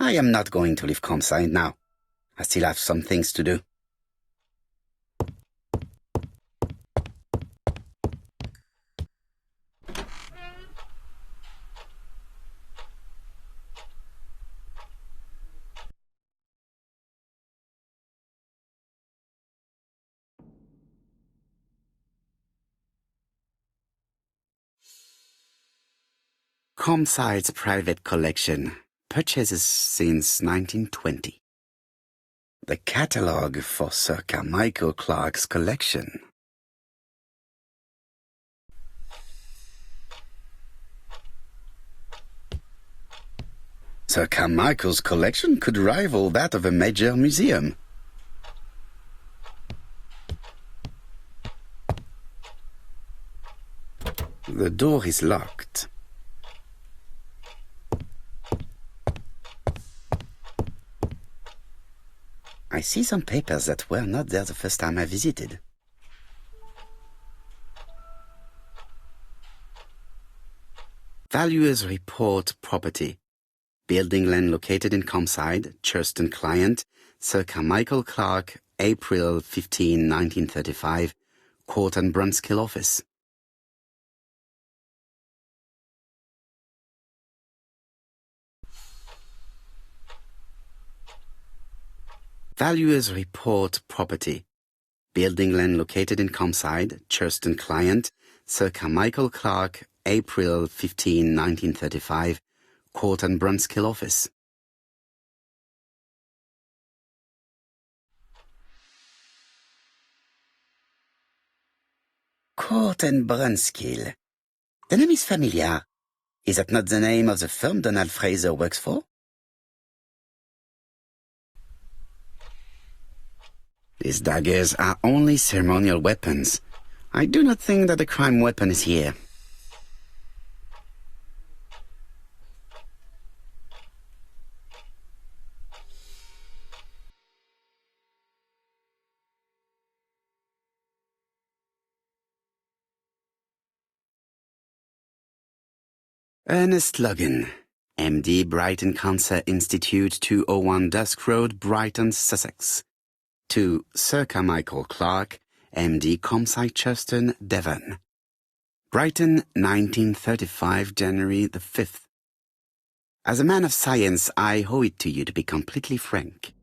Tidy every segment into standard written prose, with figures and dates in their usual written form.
I am not going to leave campsite now. I still have some things to do. Campsite's private collection, purchases since 1920. The catalogue for Sir Carmichael Clarke's collection. Sir Carmichael's collection could rival that of a major museum. The door is locked. I see some papers that were not there the first time I visited. Valuers report property. Building land located in Campside, Churston client, Sir Carmichael Clarke, April 15, 1935, Court and Brunskill office. Valuers report property. Building land located in Campside, Churston client, Sir Carmichael Clarke, April 15, 1935, Court and Brunskill office. Court and Brunskill. The name is familiar. Is that not the name of the firm Donald Fraser works for? These daggers are only ceremonial weapons. I do not think that the crime weapon is here. Ernest Logan, MD, Brighton Cancer Institute, 201 Dusk Road, Brighton, Sussex. To Sir Carmichael Clarke, MD, Campside, Churston, Devon. Brighton, 1935, January the 5th. As a man of science, I owe it to you to be completely frank.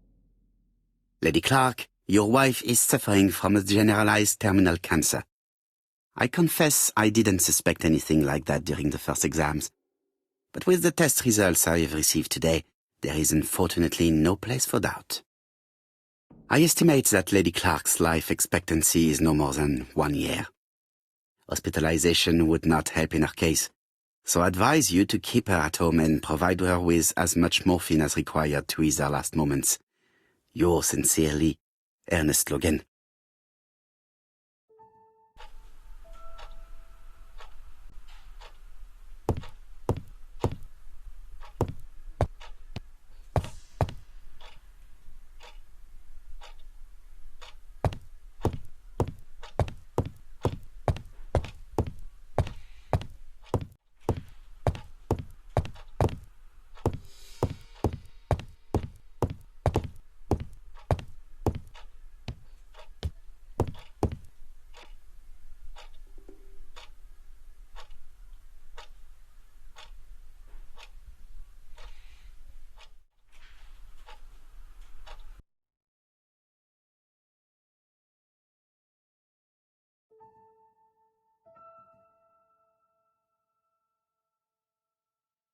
Lady Clarke, your wife is suffering from a generalized terminal cancer. I confess I didn't suspect anything like that during the first exams. But with the test results I have received today, there is unfortunately no place for doubt. I estimate that Lady Clarke's life expectancy is no more than 1 year. Hospitalization would not help in her case, so I advise you to keep her at home and provide her with as much morphine as required to ease her last moments. Yours sincerely, Ernest Logan.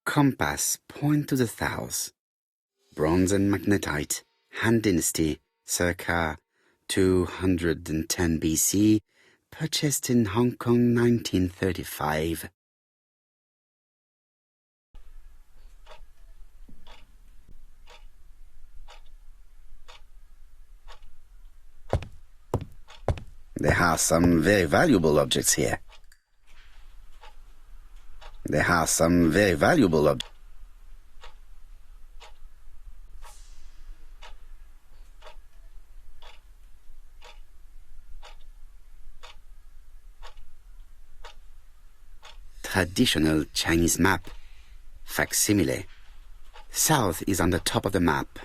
Compass, point to the south. Bronze and magnetite, Han Dynasty, circa 210 BC, purchased in Hong Kong 1935. There are some very valuable objects here. There are some very valuable objects. Traditional Chinese map, facsimile, South is on the top of the map.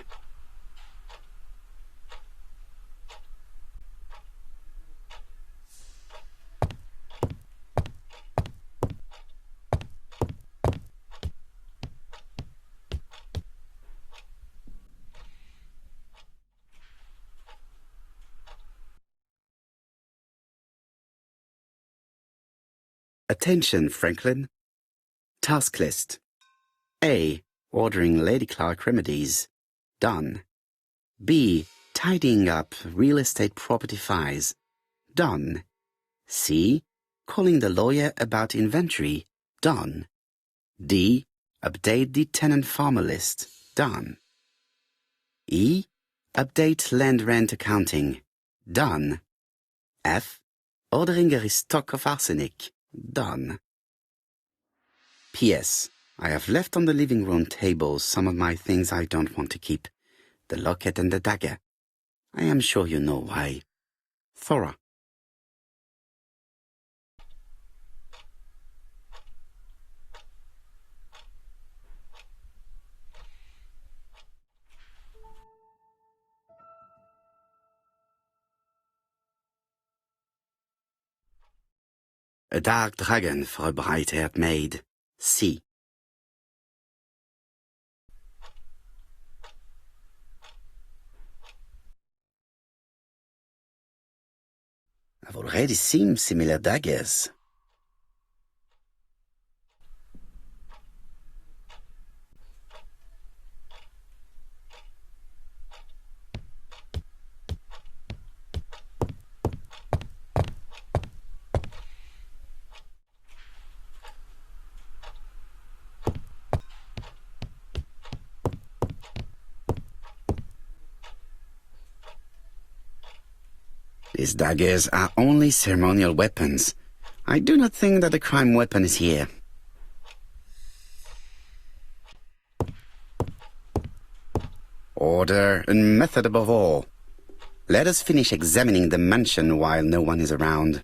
Attention, Franklin. Task list. A. Ordering Lady Clark remedies. Done. B. Tidying up real estate property files. Done. C. Calling the lawyer about inventory. Done. D. Update the tenant farmer list. Done. E. Update land rent accounting. Done. F. Ordering a restock of arsenic. Done. P.S. I have left on the living room table some of my things I don't want to keep. The locket and the dagger. I am sure you know why. Thora. A dark dragon for a bright-haired maid. C. I've already seen similar daggers. These daggers are only ceremonial weapons. I do not think that the crime weapon is here. Order and method above all. Let us finish examining the mansion while no one is around.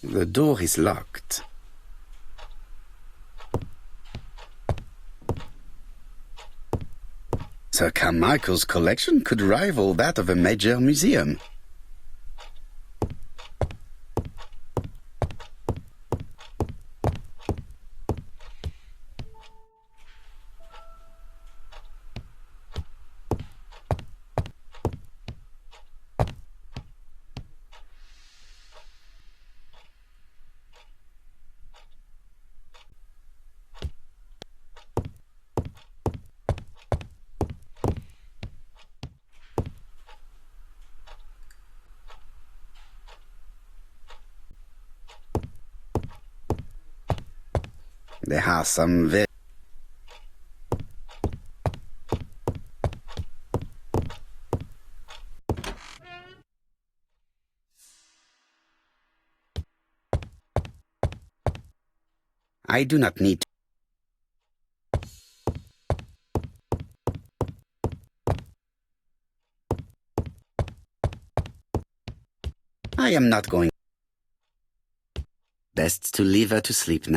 The door is locked. Sir Carmichael's collection could rival that of a major museum. There are some very... I do not need to... I am not going... Best to leave her to sleep now.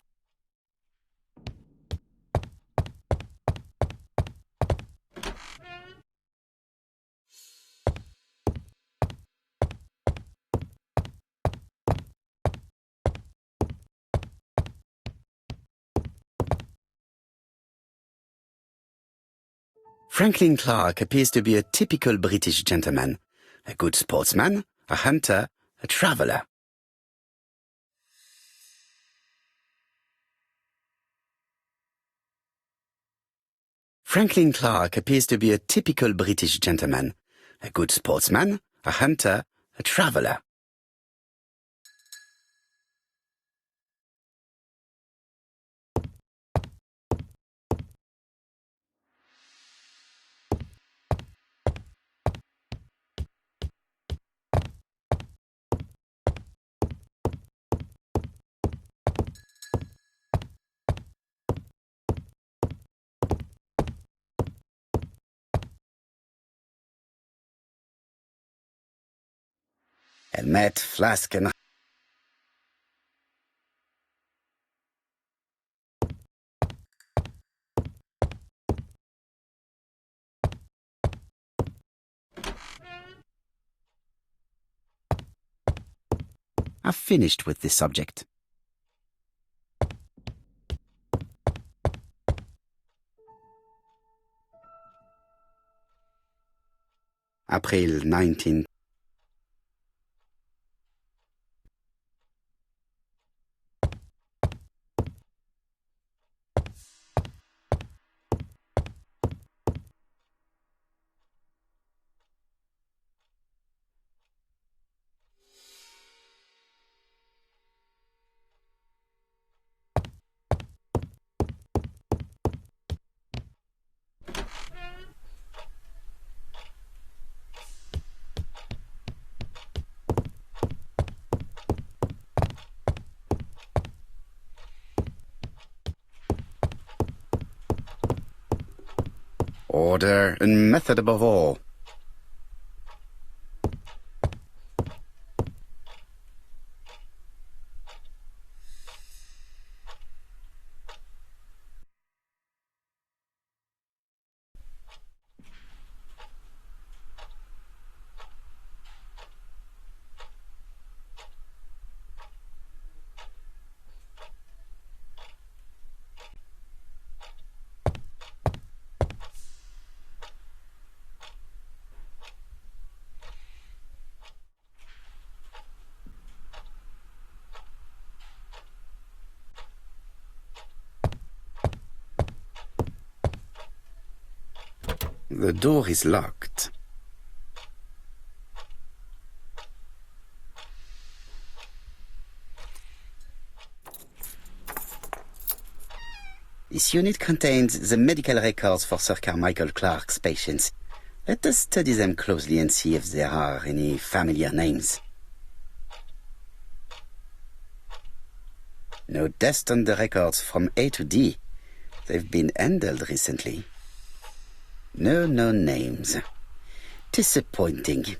Franklin Clark appears to be a typical British gentleman. A good sportsman, a hunter, a traveler. Franklin Clark appears to be a typical British gentleman. A good sportsman, a hunter, a traveler. met flasken. I've finished with this subject. April 19. Order and method above all. The door is locked. This unit contains the medical records for Sir Carmichael Clark's patients. Let us study them closely and see if there are any familiar names. No dust on the records from A to D. They've been handled recently. No known names. Disappointing.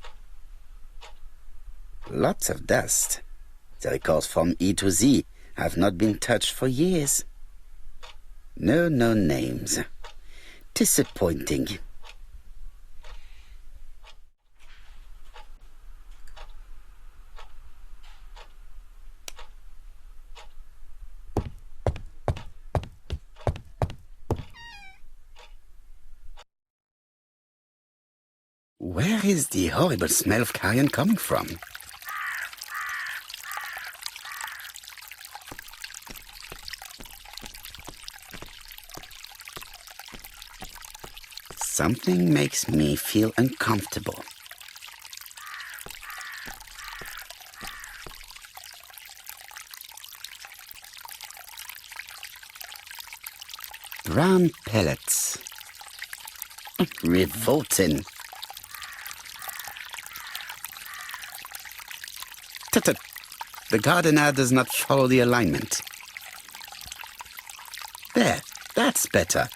Lots of dust. The records from E to Z have not been touched for years. No known names. Disappointing. Where is the horrible smell of carrion coming from? Something makes me feel uncomfortable. Brown pellets. Revolting. Tut-tut. The gardener does not follow the alignment. There, that's better.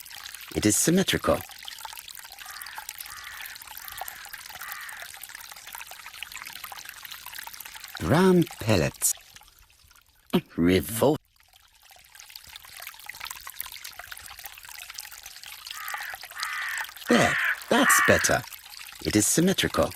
It is symmetrical. Brown pellets. Revolt. There, that's better. It is symmetrical.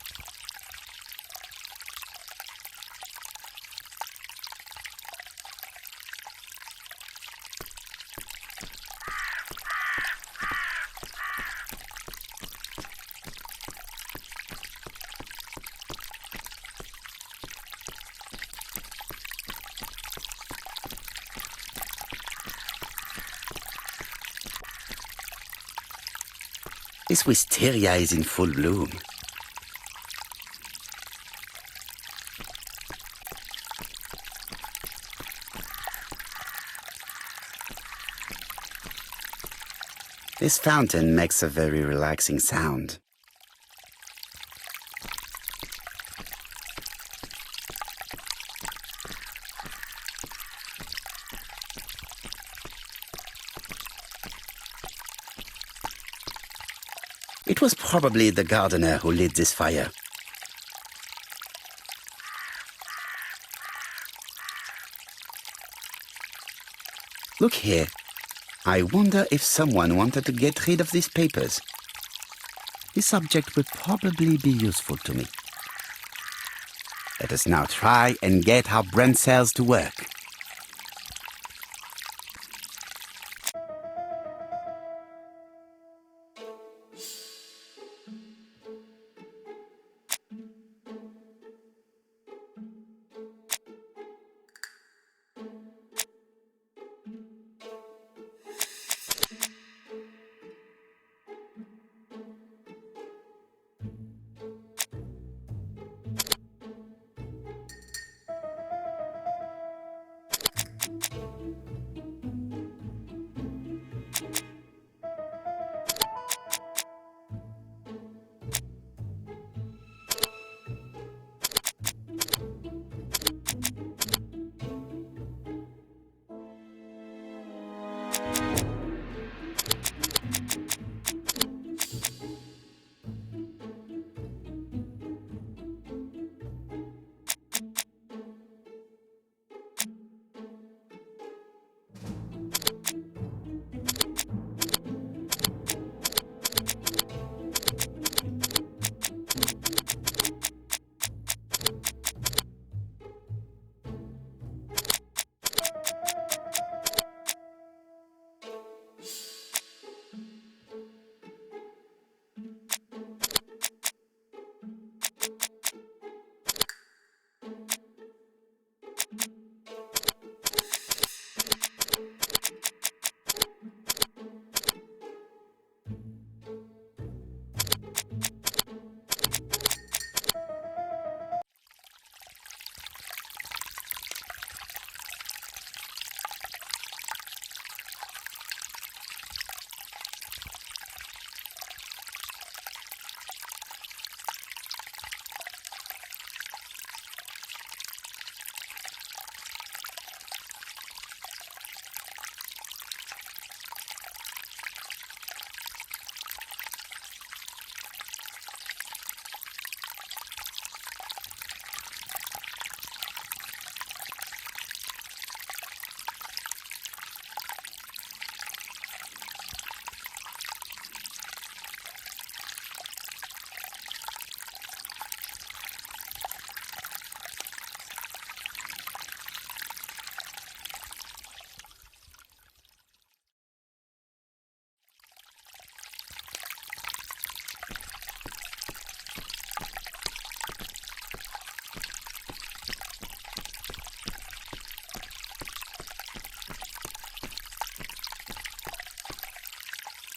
This wisteria is in full bloom. This fountain makes a very relaxing sound. It was probably the gardener who lit this fire. Look here. I wonder if someone wanted to get rid of these papers. This object would probably be useful to me. Let us now try and get our brain cells to work.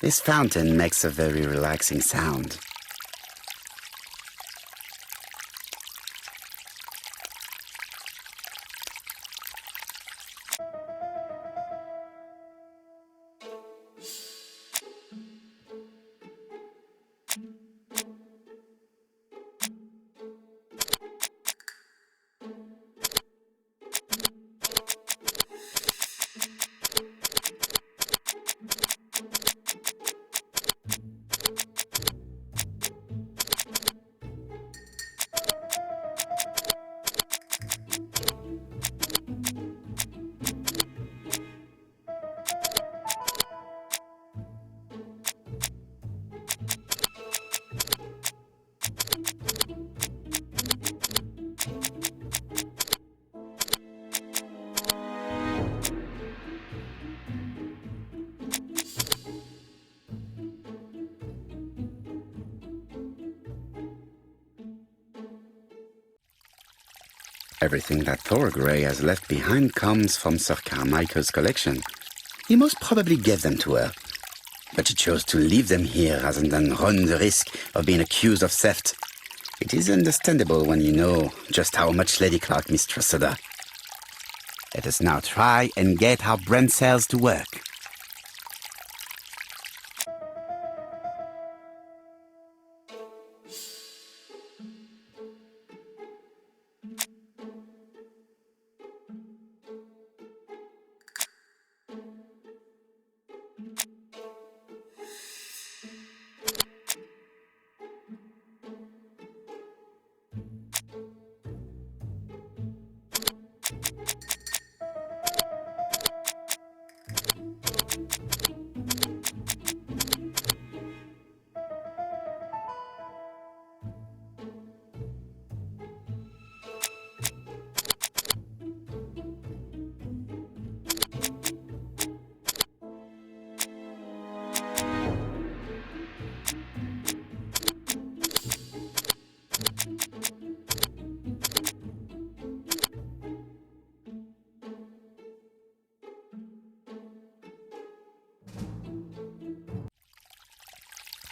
This fountain makes a very relaxing sound. Everything that Thorgray has left behind comes from Sir Carmichael's collection. He most probably gave them to her, but she chose to leave them here rather than run the risk of being accused of theft. It is understandable when you know just how much Lady Clark mistrusted her. Let us now try and get our brain cells to work.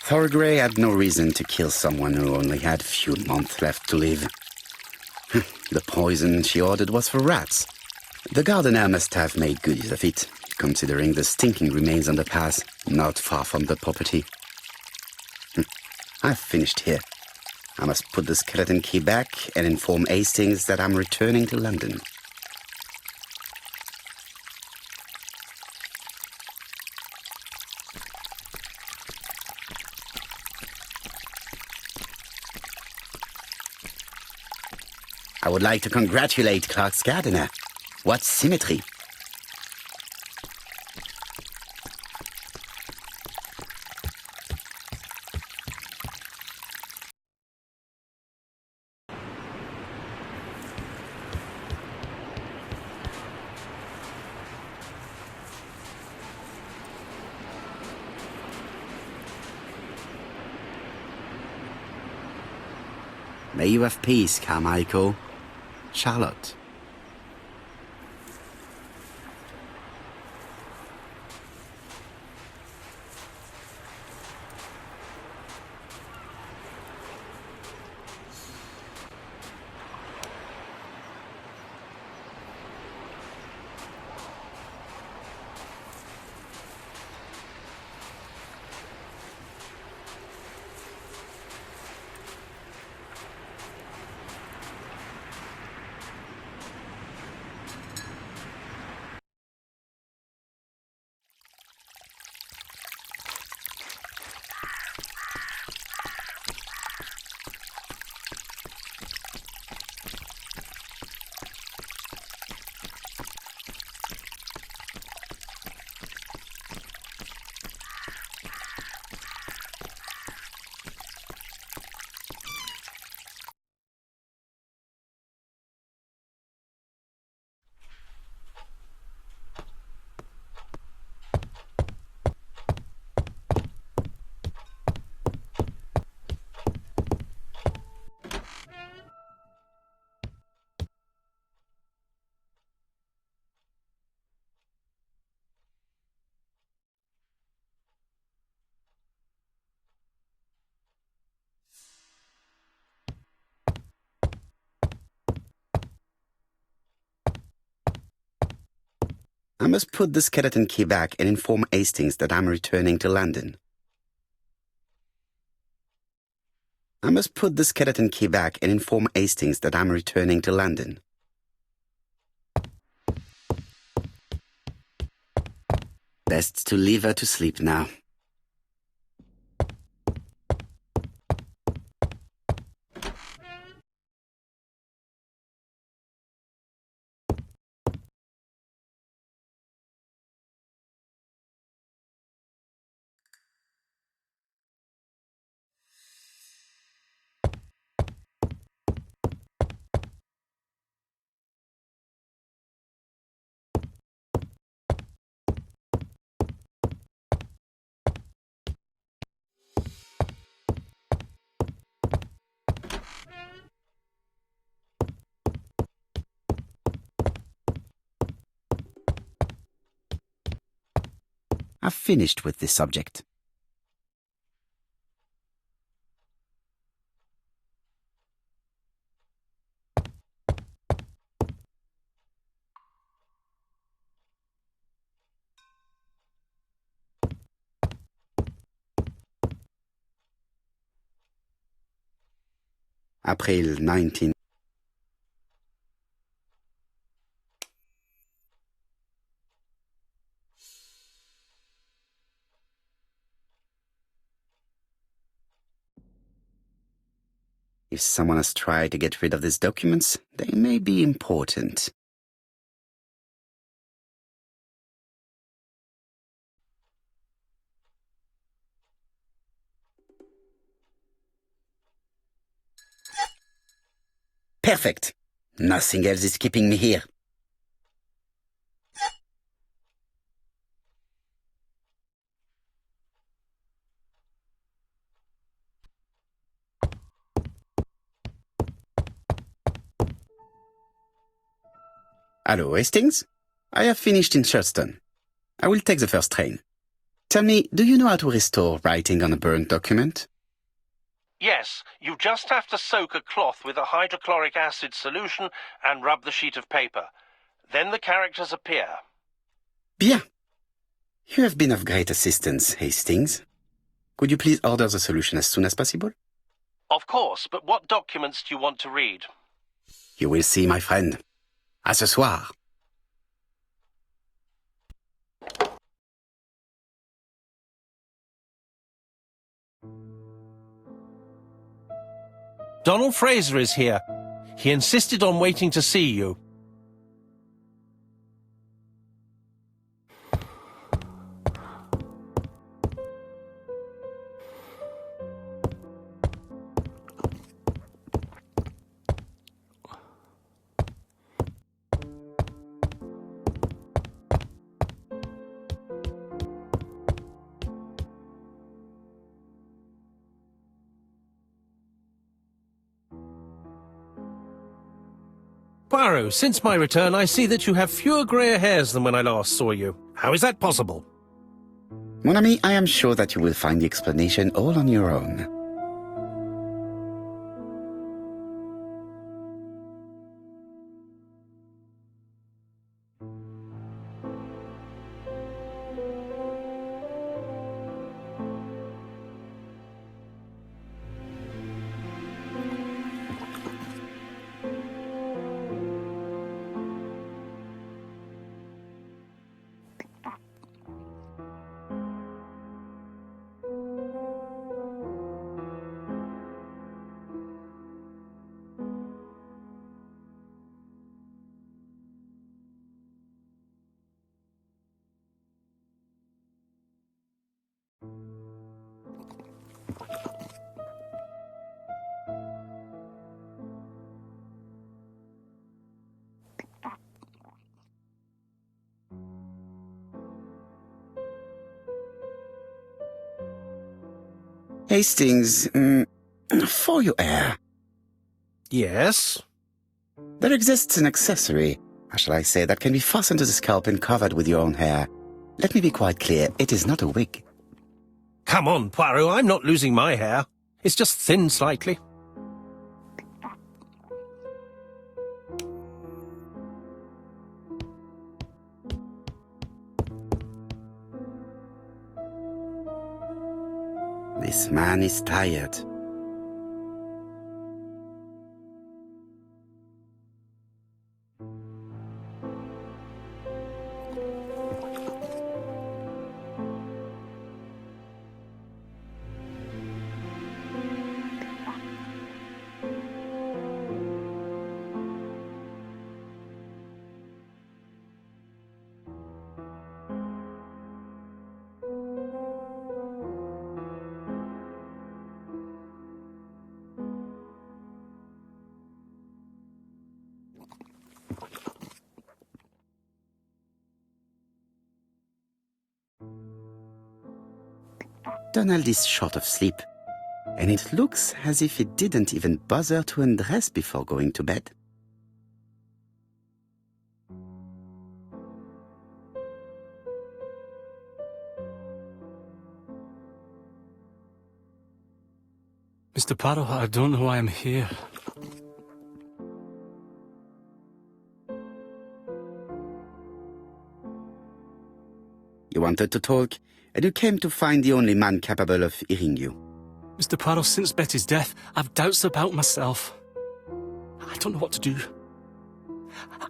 Thorgray had no reason to kill someone who only had few months left to live. The poison she ordered was for rats. The gardener must have made good use of it, considering the stinking remains on the path, not far from the property. I've finished here. I must put the skeleton key back and inform Hastings that I'm returning to London. I would like to congratulate Clark's gardener. What symmetry! May you have peace, Carmichael. Charlotte. I must put the skeleton key back and inform Hastings that I'm returning to London. I must put the skeleton key back and inform Hastings that I'm returning to London. Best to leave her to sleep now. I've finished with this subject. April 19. If someone has tried to get rid of these documents, they may be important. Perfect. Nothing else is keeping me here. Hello, Hastings? I have finished in Charleston. I will take the first train. Tell me, do you know how to restore writing on a burnt document? Yes, you just have to soak a cloth with a hydrochloric acid solution and rub the sheet of paper. Then the characters appear. Bien. You have been of great assistance, Hastings. Could you please order the solution as soon as possible? Of course, but what documents do you want to read? You will see, my friend. À ce soir. Donald Fraser is here. He insisted on waiting to see you. Poirot, since my return, I see that you have fewer grey hairs than when I last saw you. How is that possible? Mon ami, I am sure that you will find the explanation all on your own. Hastings, for your hair, Yes? there exists an accessory, how shall I say, that can be fastened to the scalp and covered with your own hair. Let me be quite clear, it is not a wig. Come on, Poirot, I'm not losing my hair. It's just thinned slightly. This man is tired. Donald is short of sleep, and it looks as if he didn't even bother to undress before going to bed. Mr. Poirot, I don't know why I'm here. You wanted to talk, and you came to find the only man capable of hearing you. Mr. Poirot, since Betty's death, I've doubts about myself. I don't know what to do.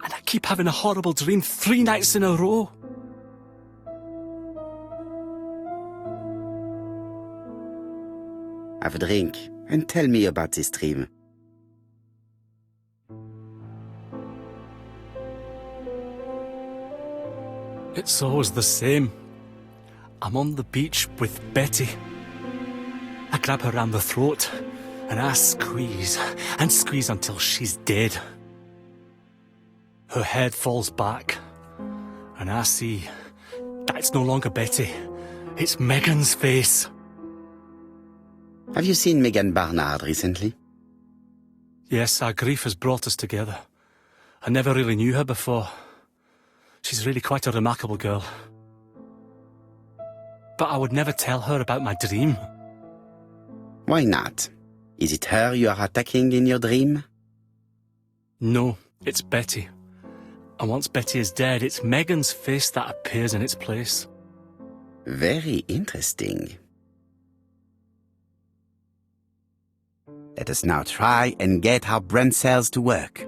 And I keep having a horrible dream 3 nights in a row. Have a drink, and tell me about this dream. It's always the same. I'm on the beach with Betty. I grab her round the throat, and I squeeze, and squeeze until she's dead. Her head falls back, and I see that it's no longer Betty. It's Megan's face. Have you seen Megan Barnard recently? Yes, our grief has brought us together. I never really knew her before. She's really quite a remarkable girl. but I would never tell her about my dream. Why not? Is it her you are attacking in your dream? No, it's Betty. And once Betty is dead, it's Megan's face that appears in its place. Very interesting. Let us now try and get our brain cells to work.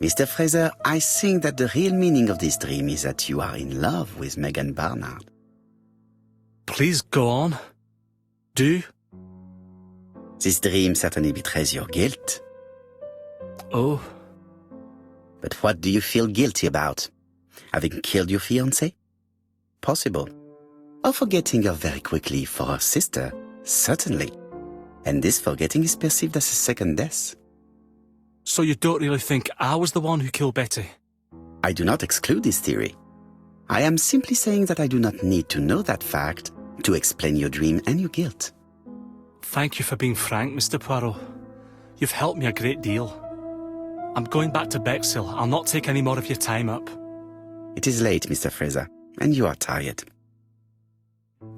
Mr. Fraser, I think that the real meaning of this dream is that you are in love with Megan Barnard. Please go on. Do. This dream certainly betrays your guilt. Oh. But what do you feel guilty about? Having killed your fiancé? Possible. Or forgetting her very quickly for her sister? Certainly. And this forgetting is perceived as a second death. So you don't really think I was the one who killed Betty? I do not exclude this theory. I am simply saying that I do not need to know that fact to explain your dream and your guilt. Thank you for being frank, Mr. Poirot. You've helped me a great deal. I'm going back to Bexhill. I'll not take any more of your time up. It is late, Mr. Fraser, and you are tired.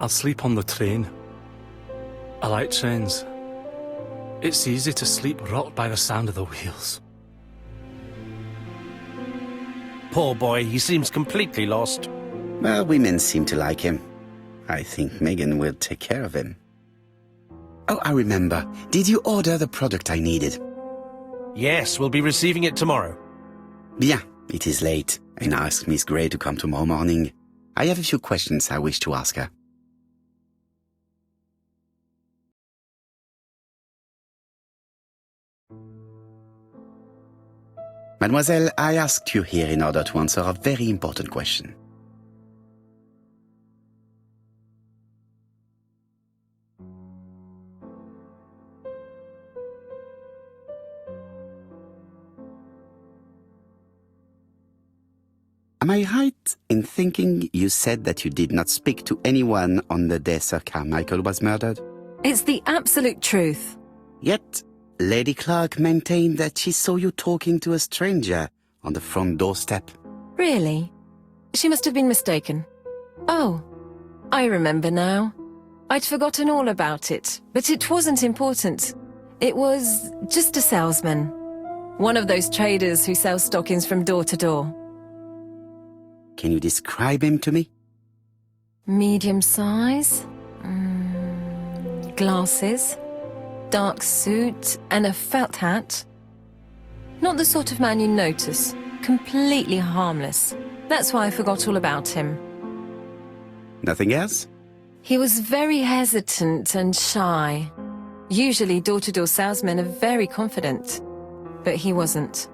I'll sleep on the train. I like trains. It's easy to sleep rocked by the sound of the wheels. Poor boy, he seems completely lost. Well, women seem to like him. I think Megan will take care of him. Oh, I remember. Did you order the product I needed? Yes, we'll be receiving it tomorrow. Bien, it is late, and I asked Miss Gray to come tomorrow morning. I have a few questions I wish to ask her. Mademoiselle, I asked you here in order to answer a very important question. Am I right in thinking you said that you did not speak to anyone on the day Sir Carmichael was murdered? It's the absolute truth. Yet, Lady Clark maintained that she saw you talking to a stranger on the front doorstep. Really? She must have been mistaken. Oh, I remember now. I'd forgotten all about it, but it wasn't important. It was just a salesman. One of those traders who sell stockings from door to door. Can you describe him to me? Medium size, glasses, dark suit and a felt hat. Not the sort of man you notice, completely harmless. That's why I forgot all about him. Nothing else? He was very hesitant and shy. Usually door-to-door salesmen are very confident, but he wasn't.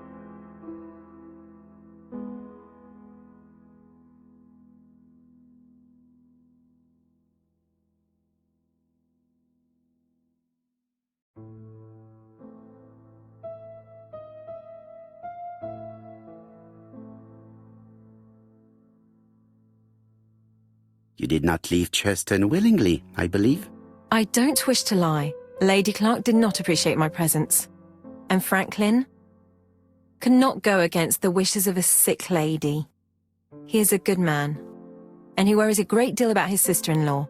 You did not leave Churston willingly, I believe. I don't wish to lie. Lady Clark did not appreciate my presence. And Franklin could not go against the wishes of a sick lady. He is a good man, and he worries a great deal about his sister-in-law.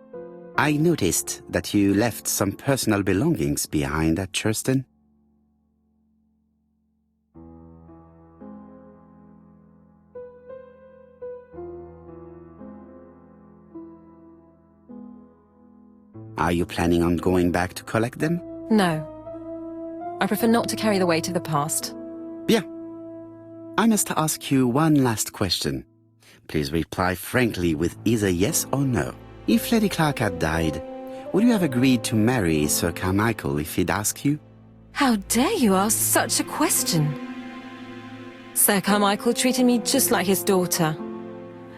I noticed that you left some personal belongings behind at Churston. Are you planning on going back to collect them? No. I prefer not to carry the weight of the past. Bien. I must ask you one last question. Please reply frankly with either yes or no. If Lady Clark had died, would you have agreed to marry Sir Carmichael if he'd asked you? How dare you ask such a question? Sir Carmichael treated me just like his daughter.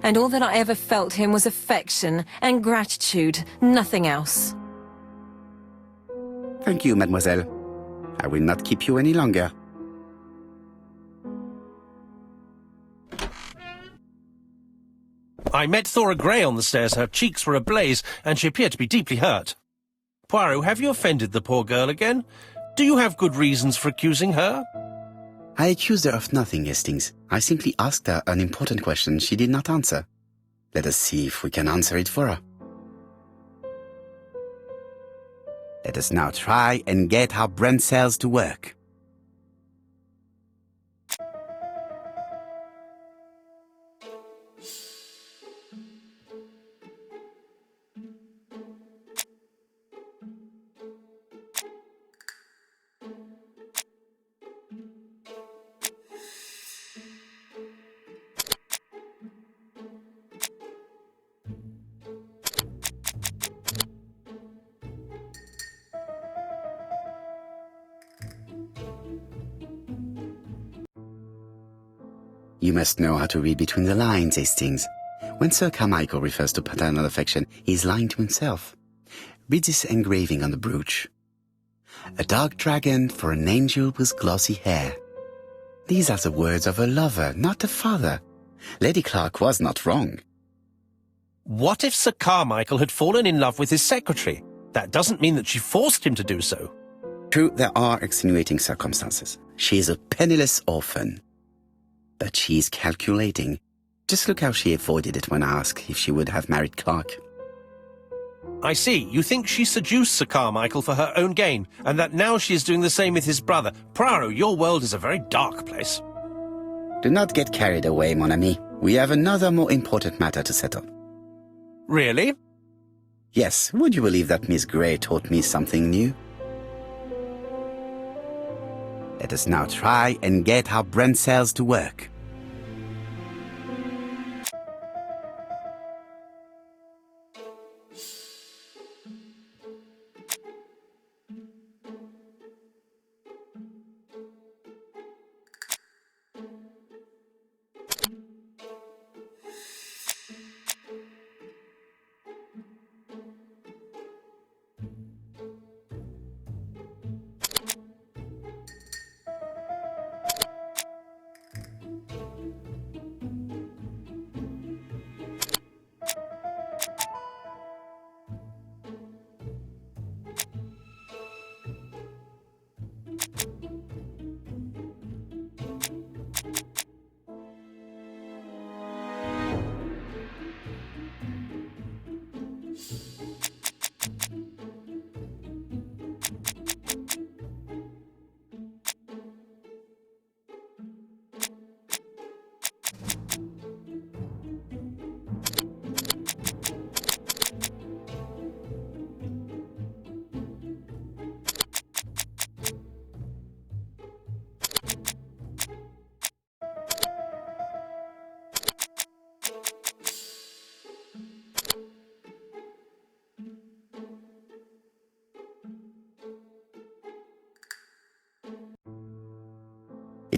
And all that I ever felt him was affection and gratitude, nothing else. Thank you, mademoiselle. I will not keep you any longer. I met Thora Grey on the stairs. Her cheeks were ablaze, and she appeared to be deeply hurt. Poirot, have you offended the poor girl again? Do you have good reasons for accusing her? I accused her of nothing, Hastings. I simply asked her an important question she did not answer. Let us see if we can answer it for her. Let us now try and get our brain cells to work. You must know how to read between the lines, Hastings. When Sir Carmichael refers to paternal affection, he is lying to himself. Read this engraving on the brooch. A dark dragon for an angel with glossy hair. These are the words of a lover, not a father. Lady Clark was not wrong. What if Sir Carmichael had fallen in love with his secretary? That doesn't mean that she forced him to do so. True, there are extenuating circumstances. She is a penniless orphan. But she is calculating. Just look how she avoided it when asked if she would have married Clark. I see. You think she seduced Sir Carmichael for her own gain, and that now she is doing the same with his brother. Poirot, your world is a very dark place. Do not get carried away, mon ami. We have another more important matter to settle. Really? Yes, would you believe that Miss Grey taught me something new? Let us now try and get our brain cells to work.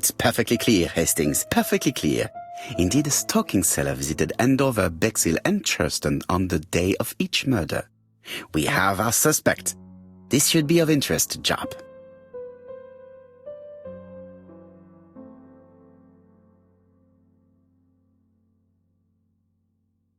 It's perfectly clear, Hastings, perfectly clear. Indeed, a stalking seller visited Andover, Bexhill and Churston on the day of each murder. We have our suspect. This should be of interest, Jap.